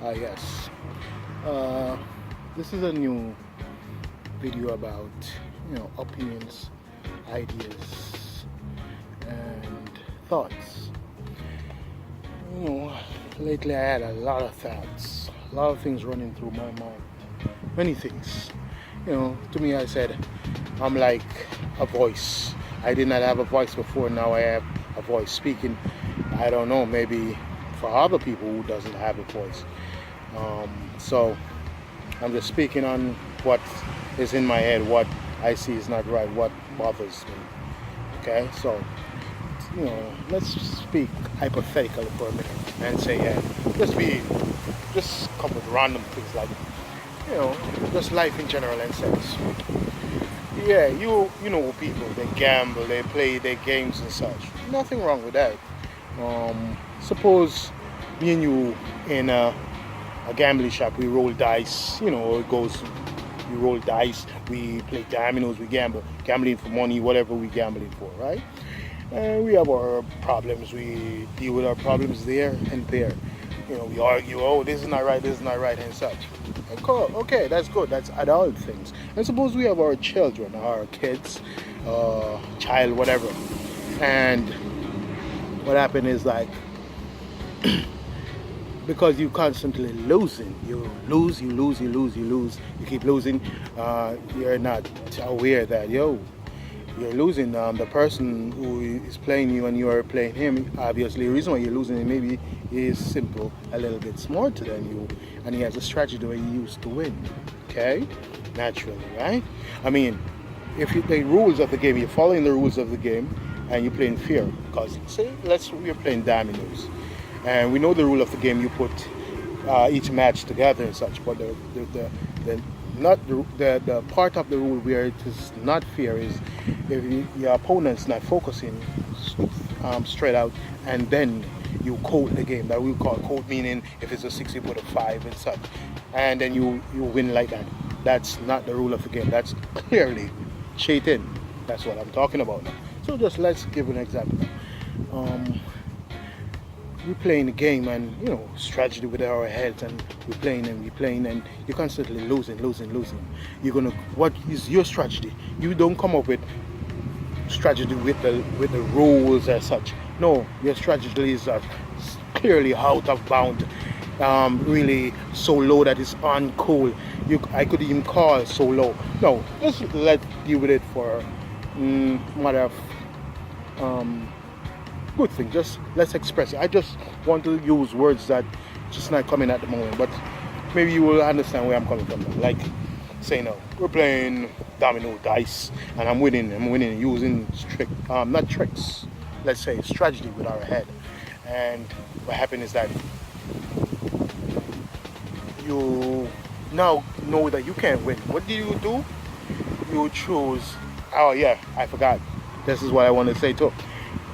Yes. Uh, this is a new video about opinions, ideas, and thoughts. You know, lately I had a lot of thoughts, a lot of things running through my mind, many things. To me, I said I'm like a voice. I did not have a voice before. Now I have a voice speaking. I don't know. Maybe for other people who doesn't have a voice. So I'm just speaking on what is in my head, what I see is not right, what bothers me. Okay, so let's speak hypothetically for a minute and say, yeah, just come with random things like, just life in general and sense. Yeah, you know people, they gamble, they play their games and such. Nothing wrong with that. Suppose me and you in a gambling shop, we roll dice. It goes. We roll dice. We play dominoes. We gambling for money, whatever we gambling for, right? And we have our problems. We deal with our problems there and there. We argue. Oh, this is not right. This is not right, and such. And cool. Okay, that's good. That's adult things. And suppose we have our children, our kids, child, whatever. And what happened is like because you constantly losing, you lose, you keep losing. You're not aware that you're losing. The person who is playing you and you are playing him, obviously the reason why you're losing maybe is simple, a little bit smarter than you, and he has a strategy where he used to win. Okay, naturally, right? I mean, if you play rules of the game, you're following the rules of the game, and you're playing fair. Because say, we're playing dominoes, and we know the rule of the game. You put each match together and such, but the not the part of the rule where it is not fair is if your opponent's not focusing straight out, and then you code the game. That we call code, meaning if it's a 6 you put a 5 and such, and then you win like that. That's not the rule of the game. That's clearly cheating. That's what I'm talking about now. So just let's give an example. We're playing a game and strategy with our heads, and we're playing and you're constantly losing. What is your strategy? You don't come up with strategy with the rules as such. No, your strategy is clearly out of bound. Really so low that it's uncool. I could even call so low. No, let's deal with it for matter of good thing. Just let's express it. I just want to use words that just not coming at the moment, but maybe you will understand where I'm coming from. Like, say no, we're playing domino dice, and I'm winning using not tricks. Let's say strategy with our head. And what happened is that you now know that you can't win. What do? You choose. Oh yeah, I forgot. This is what I want to say too.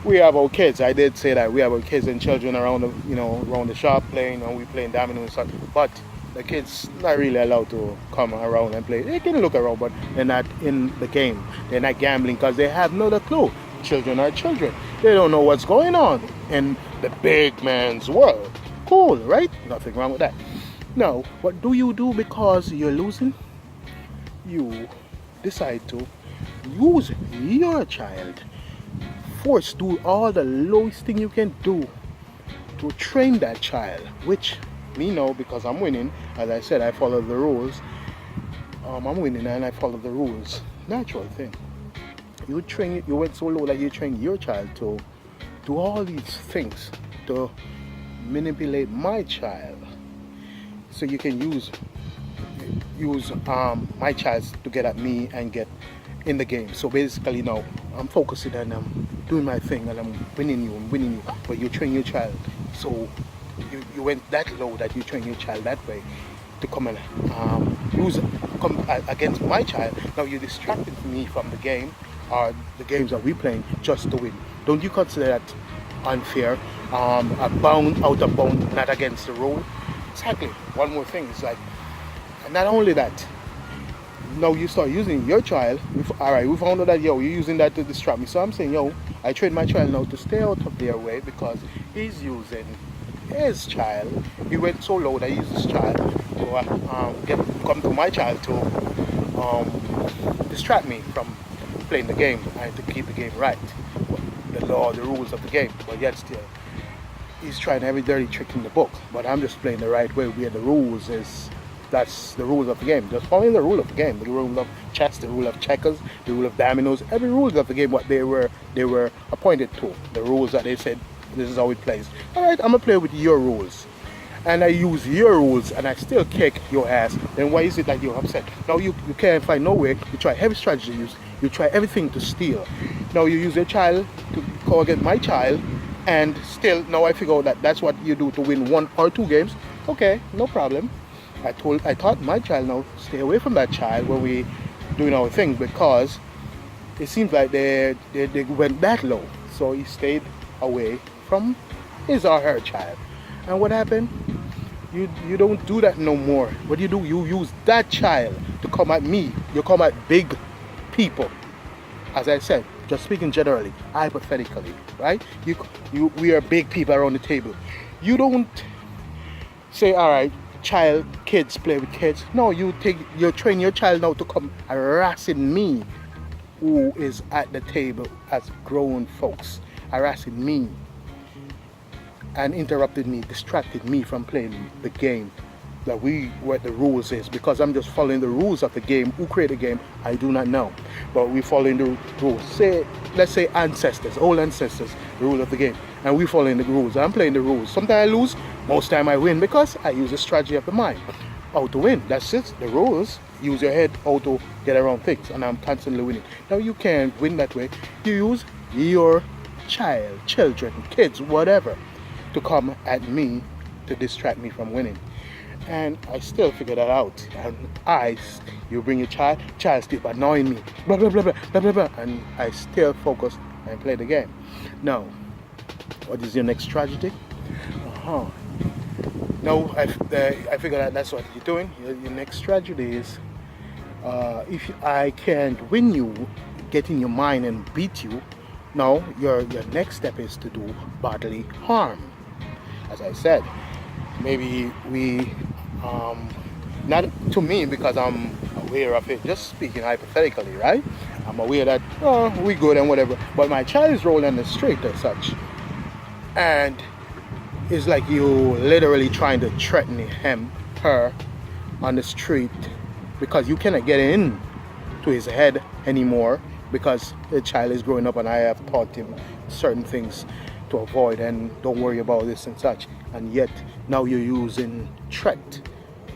We have our kids. I did say that we have our kids and children around the shop playing, and we playing domino and stuff. But the kids not really allowed to come around and play. They can look around, but they're not in the game. They're not gambling because they have no clue. Children are children. They don't know what's going on in the big man's world. Cool, right? Nothing wrong with that. Now, what do you do because you're losing? You decide to use your child. Force do all the lowest thing you can do to train that child, which me know because I'm winning. As I said, I follow the rules. I'm winning and I follow the rules. Natural thing. You went so low that you train your child to do all these things to manipulate my child, so you can use my child to get at me and get in the game. So basically now I'm focusing and I'm doing my thing and I'm winning you, but you train your child. So you went that low that you train your child that way to come and come against my child. Now you distracted me from the game or the games that we playing just to win. Don't you consider that unfair? A bound, out of bound, not against the rule? Exactly. One more thing is like, and not only that, now you start using your child. Alright, we found out that you're using that to distract me. So I'm saying, I train my child now to stay out of their way because he's using his child. He went so low that he used his child to come to my child to distract me from playing the game and to keep the game right. The law, the rules of the game. But yet still, he's trying every dirty trick in the book. But I'm just playing the right way where the rules is, that's the rules of the game. Just following the rule of the game. The rule of chess, the rule of checkers, the rule of dominoes, every rule of the game what they were appointed to. The rules that they said this is how it plays. Alright, I'm gonna play with your rules. And I use your rules and I still kick your ass, then why is it that you're upset? Now you can't find no way, you try every strategy you use, you try everything to steal. Now you use your child to go against my child, and still now I figure out that that's what you do to win 1 or 2 games. Okay, no problem. I taught my child now stay away from that child when we doing our thing, because it seems like they went that low. So he stayed away from his or her child. And what happened? You don't do that no more. What do? You use that child to come at me. You come at big people. As I said, just speaking generally, hypothetically, right? We are big people around the table. You don't say, all right, kids play with kids. No, you train your child now to come harassing me, who is at the table as grown folks, harassing me and interrupted me, distracted me from playing the game that what the rules is, because I'm just following the rules of the game. Who created the game, I do not know, but we following the rules. Let's say ancestors, old ancestors, the rule of the game, and we following the rules. I'm playing the rules. Sometimes I lose, most time I win, because I use the strategy of the mind how to win. That's it. The rules. Use your head how to get around things, and I'm constantly winning. Now you can't win that way. You use your children, kids, whatever, to come at me to distract me from winning. And I still figure that out. And you bring your child still annoying me, blah blah blah blah blah blah blah, and I still focus and play the game. Now, what is your next strategy? Now I figure out that's what you're doing. Your next strategy is, if I can't win you, get in your mind and beat you. Now your next step is to do bodily harm. As I said, maybe we, not to me because I'm aware of it, just speaking hypothetically, right? I'm aware that, we good and whatever, but my child is rolling on the street as such, and it's like you literally trying to threaten her on the street, because you cannot get in to his head anymore, because the child is growing up and I have taught him certain things to avoid and don't worry about this and such, and yet now you're using threat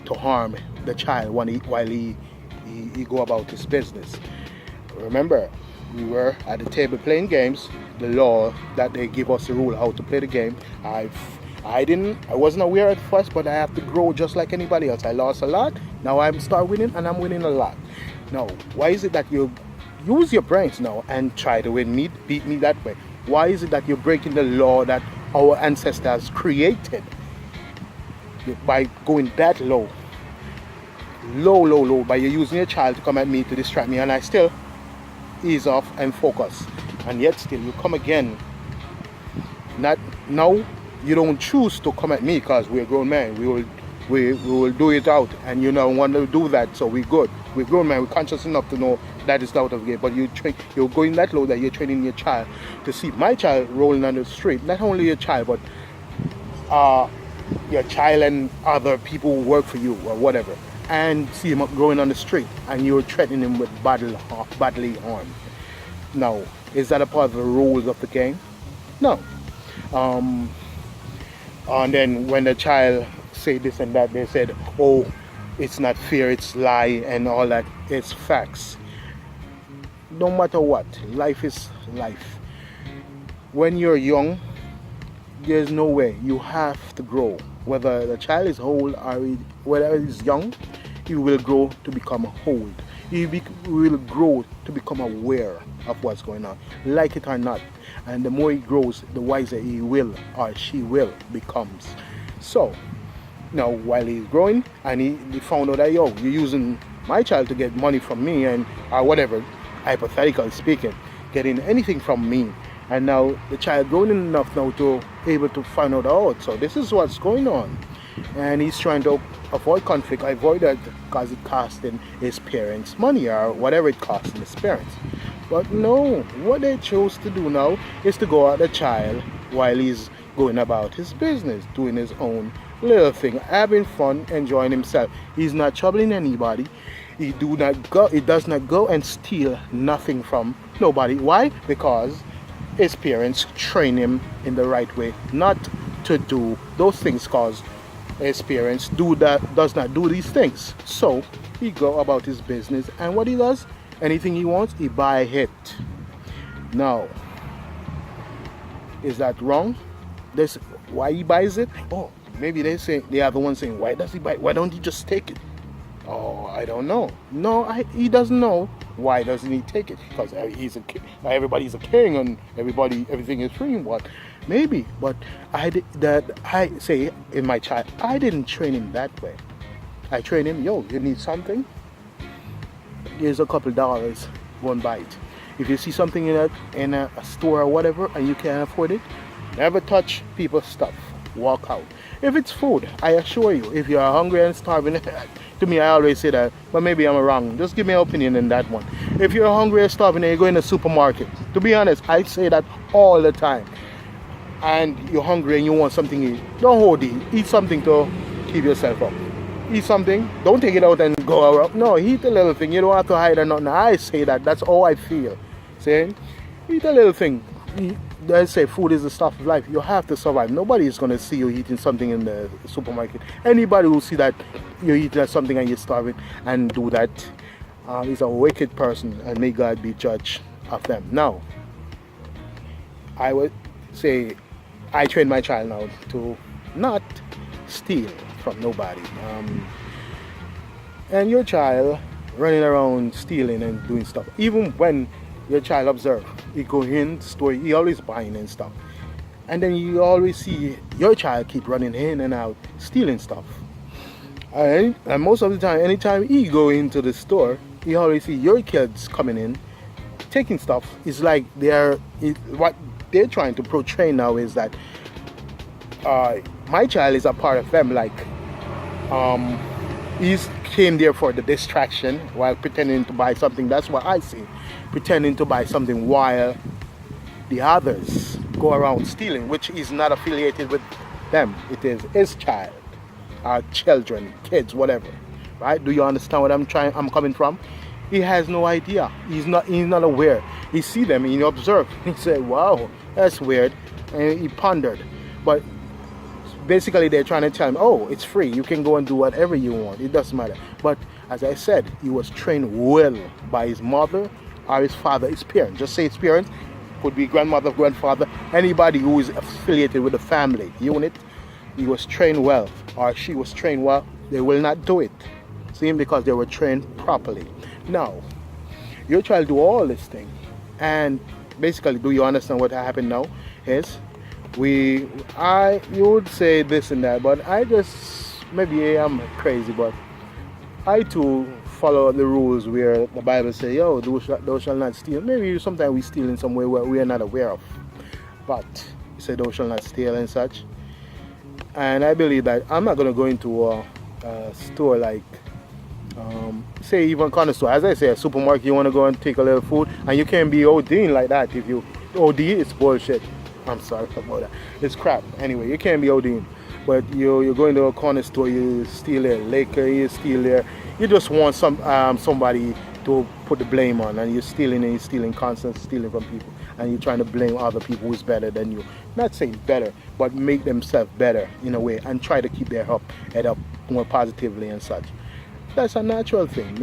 to harm the child while he go about his business. Remember, we were at the table playing games. The law that they give us the rule how to play the game, I wasn't aware at first, but I have to grow just like anybody else. I lost a lot, now I'm start winning, and I'm winning a lot. Now why is it that you use your brains now and try to beat me that way? Why is it that you're breaking the law that our ancestors created by going that low, by you using your child to come at me to distract me, and I still ease off and focus, and yet still you come again? Not now. You don't choose to come at me because we're grown men. We will do it out, and you don't want to do that. So we're good. We're grown men. We're conscious enough to know that is out of the game. But you're going that low that you're training your child to see my child rolling on the street. Not only your child, but your child and other people who work for you or whatever, and see him growing on the street, and you're threatening him with bodily harm. Now, is that a part of the rules of the game? No. And then when the child say this and that, they said, oh, it's not fair, it's lie and all that. It's facts. No matter what, life is life. When you're young, there's no way. You have to grow. Whether the child is old or whether he's young, he will grow to become old. He will grow to become aware of what's going on, like it or not. And the more he grows, the wiser he will or she will becomes. So now while he's growing and he found out that, yo, you're using my child to get money from me and or whatever, hypothetically speaking, getting anything from me, And now the child grown enough now to able to find out. So this is what's going on, and he's trying to avoid conflict, avoid that because it costing his parents money or whatever it costs his parents. But no, what they chose to do now is to go at the child while he's going about his business, doing his own little thing, having fun, enjoying himself. He's not troubling anybody. He does not go and steal nothing from nobody. Why? Because his parents train him in the right way, not to do those things, cause his parents does not do these things. So he go about his business, and what he does, anything he wants, he buy it. Now, is that wrong? This why he buys it? Oh, maybe they are the ones saying, why does he buy it? Why don't he just take it? Oh, I don't know. No, he doesn't know. Why doesn't he take it? Because everybody's a king and everything is free. What? Maybe, but I say in my child, I didn't train him that way. I train him, yo, you need something? Here's a couple dollars, go and buy it. If you see something in a store or whatever and you can't afford it, never touch people's stuff. Walk out. If it's food, I assure you, if you are hungry and starving, to me I always say that, but maybe I'm wrong. Just give me an opinion in that one. If you're hungry and starving and you go in the supermarket, to be honest, I say that all the time. And you're hungry and you want something to eat, don't hold it. Eat something to keep yourself up. Eat something, don't take it out and go around. No, eat a little thing. You don't have to hide or nothing. I say that. That's all I feel. Saying, eat a little thing. They say food is the stuff of life. You have to survive. Nobody is going to see you eating something in the supermarket. Anybody who see that you're eating something and you're starving and do that is a wicked person, and may God be judge of them. Now, I would say I train my child now to not steal from nobody. And your child running around stealing and doing stuff, even when your child observe, he go in the store, he always buying and stuff, and then you always see your child keep running in and out stealing stuff. And most of the time, anytime he go into the store, you always see your kids coming in taking stuff. It's like what they're trying to portray now is that my child is a part of them, like he's came there for the distraction while pretending to buy something. That's what I see, pretending to buy something while the others go around stealing, which is not affiliated with them. It is his child, our children, kids, whatever, right? Do you understand what I'm coming from? He has no idea. He's not aware. He see them, he observe. He said, wow, that's weird. And he pondered. But basically they're trying to tell him, oh, it's free. You can go and do whatever you want. It doesn't matter. But as I said, he was trained well by his mother or his father, his parents. Just say his parents. Could be grandmother, grandfather, anybody who is affiliated with the family unit. He was trained well, or she was trained well. They will not do it. See, because they were trained properly. Now, your child do all this thing, and basically, do you understand what happened now? Is you would say this and that, but maybe I'm crazy, but I too follow the rules where the Bible says, yo, thou shalt not steal. Maybe sometimes we steal in some way where we are not aware of, but you say thou shalt not steal and such. And I believe that I'm not going to go into a store like say even corner store, as I say, a supermarket. You want to go and take a little food, and you can't be ODing like that. If you OD, it's bullshit. I'm sorry about that. It's crap. Anyway, you can't be ODing. But you go into a corner store, you steal their liquor, you steal their. You just want somebody to put the blame on, and you're stealing, constant stealing from people, and you're trying to blame other people who's better than you. Not saying better, but make themselves better in a way, and try to keep their head up more positively and such. That's a natural thing.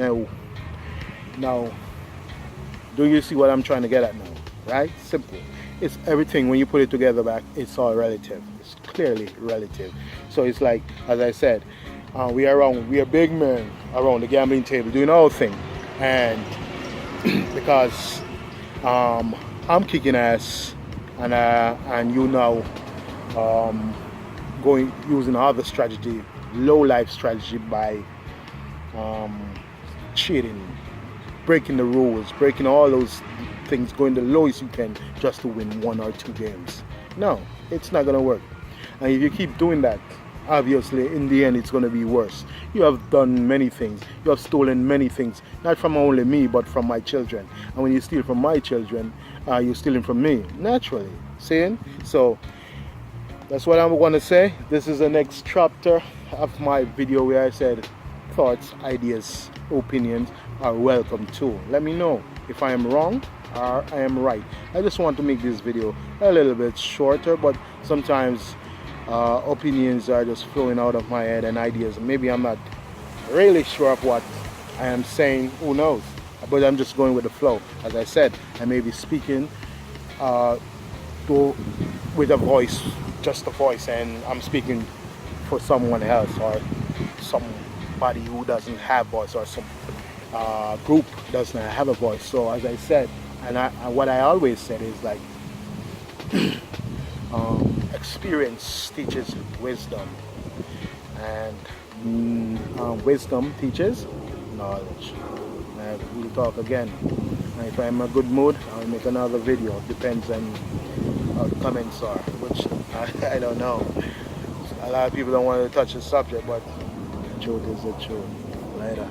Now, do you see what I'm trying to get at now? Right? Simple. It's everything. When you put it together back, it's all relative. It's clearly relative. So it's like, as I said, we are big men around the gambling table doing our thing, and because I'm kicking ass, and you now using other strategy, low life strategy by cheating, breaking the rules, breaking all those things, going the lowest you can just to win 1 or 2 games. No, it's not going to work. And if you keep doing that, obviously in the end it's going to be worse. You have done many things. You have stolen many things, not from only me, but from my children. And when you steal from my children, you're stealing from me, naturally. Seeing? So that's what I'm going to say. This is the next chapter of my video where I said thoughts, ideas, opinions are welcome too. Let me know if I am wrong or I am right. I just want to make this video a little bit shorter, but sometimes opinions are just flowing out of my head and ideas. Maybe I'm not really sure of what I am saying, who knows, but I'm just going with the flow. As I said, I may be speaking with a voice, just a voice, and I'm speaking for someone else or somebody who doesn't have voice, or some group doesn't have a voice. So as I said, and what I always said is like experience teaches wisdom, and wisdom teaches knowledge. And we'll talk again. And if I'm in a good mood, I'll make another video. Depends on how the comments are, which I don't know. A lot of people don't want to touch the subject, but the truth is the truth. Later.